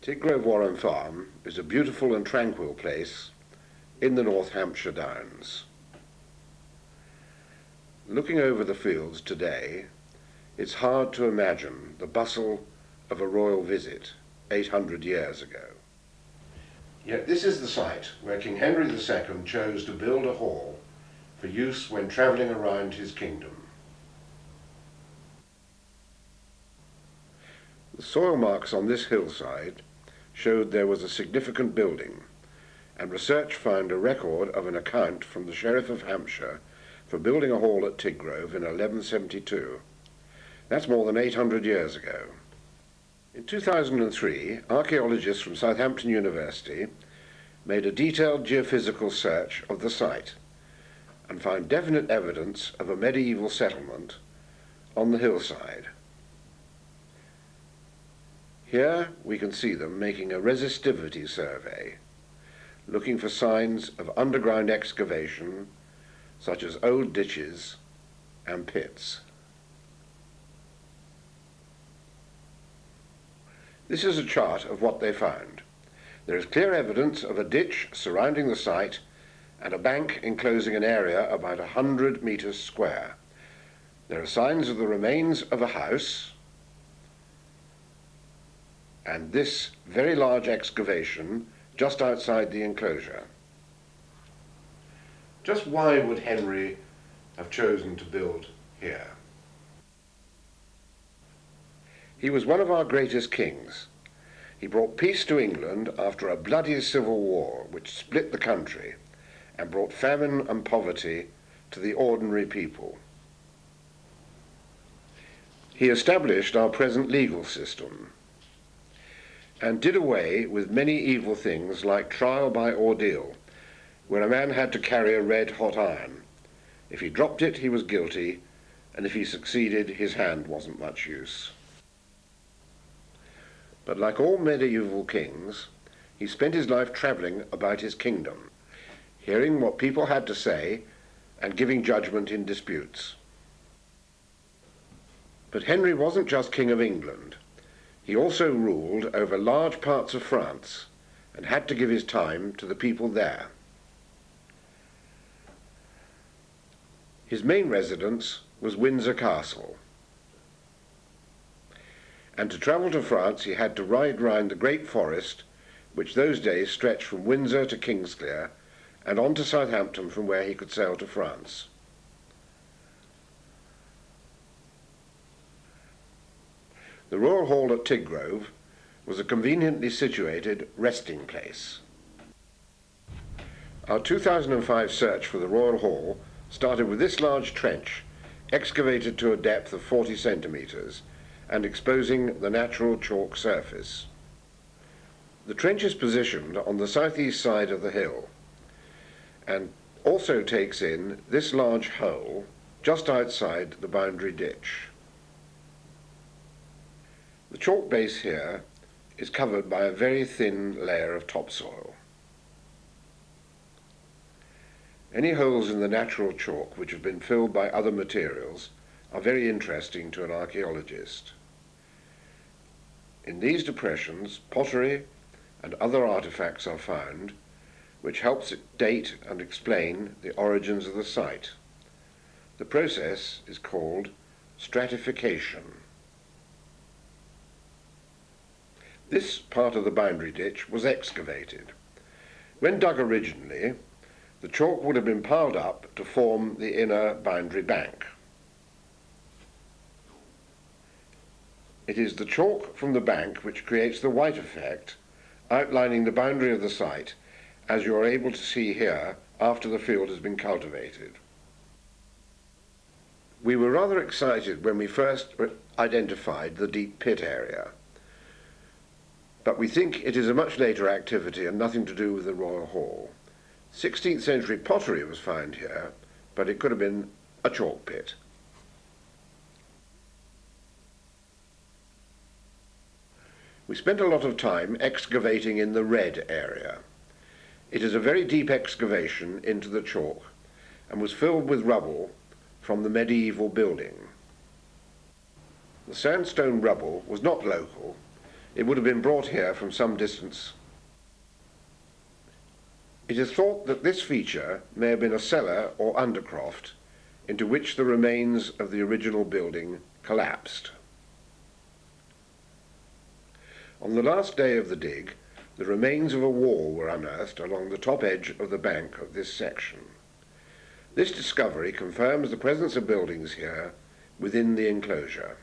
Tidgrove Warren Farm is a beautiful and tranquil place in the North Hampshire Downs. Looking over the fields today, it's hard to imagine the bustle of a royal visit 800 years ago. Yet this is the site where King Henry II chose to build a hall for use when travelling around his kingdom. The soil marks on this hillside showed there was a significant building, and research found a record of an account from the Sheriff of Hampshire for building a hall at Tidgrove in 1172. That's more than 800 years ago. In 2003, archaeologists from Southampton University made a detailed geophysical search of the site and found definite evidence of a medieval settlement on the hillside. Here we can see them making a resistivity survey, looking for signs of underground excavation, such as old ditches and pits. This is a chart of what they found. There is clear evidence of a ditch surrounding the site and a bank enclosing an area about 100 meters square. There are signs of the remains of a house, and this very large excavation just outside the enclosure. Just why would Henry have chosen to build here? He was one of our greatest kings. He brought peace to England after a bloody civil war which split the country and brought famine and poverty to the ordinary people. He established our present legal system and did away with many evil things like trial by ordeal, where a man had to carry a red-hot iron. If he dropped it, he was guilty, and if he succeeded, his hand wasn't much use. But like all medieval kings, he spent his life travelling about his kingdom, hearing what people had to say and giving judgment in disputes. But Henry wasn't just King of England. He also ruled over large parts of France and had to give his time to the people there. His main residence was Windsor Castle. And to travel to France he had to ride round the great forest, which those days stretched from Windsor to Kingsclere and on to Southampton, from where he could sail to France. The Royal Hall at Tidgrove was a conveniently situated resting place. Our 2005 search for the Royal Hall started with this large trench, excavated to a depth of 40 centimetres and exposing the natural chalk surface. The trench is positioned on the southeast side of the hill and also takes in this large hole just outside the boundary ditch. The chalk base here is covered by a very thin layer of topsoil. Any holes in the natural chalk which have been filled by other materials are very interesting to an archaeologist. In these depressions, pottery and other artifacts are found, which helps date and explain the origins of the site. The process is called stratification. This part of the boundary ditch was excavated. When dug originally, the chalk would have been piled up to form the inner boundary bank. It is the chalk from the bank which creates the white effect, outlining the boundary of the site, as you are able to see here after the field has been cultivated. We were rather excited when we first identified the deep pit area, but we think it is a much later activity and nothing to do with the Royal Hall. 16th century pottery was found here, but it could have been a chalk pit. We spent a lot of time excavating in the red area. It is a very deep excavation into the chalk and was filled with rubble from the medieval building. The sandstone rubble was not local, It would have been brought here from some distance. It is thought that this feature may have been a cellar or undercroft into which the remains of the original building collapsed. On the last day of the dig, the remains of a wall were unearthed along the top edge of the bank of this section. This discovery confirms the presence of buildings here within the enclosure.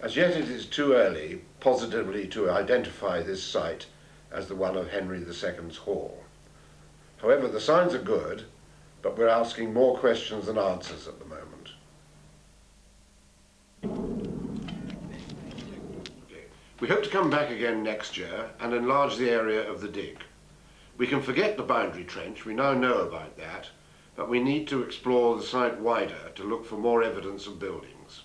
As yet it is too early positively to identify this site as the one of Henry II's hall. However, the signs are good, but we're asking more questions than answers at the moment. We hope to come back again next year and enlarge the area of the dig. We can forget the boundary trench, we now know about that, but we need to explore the site wider to look for more evidence of buildings.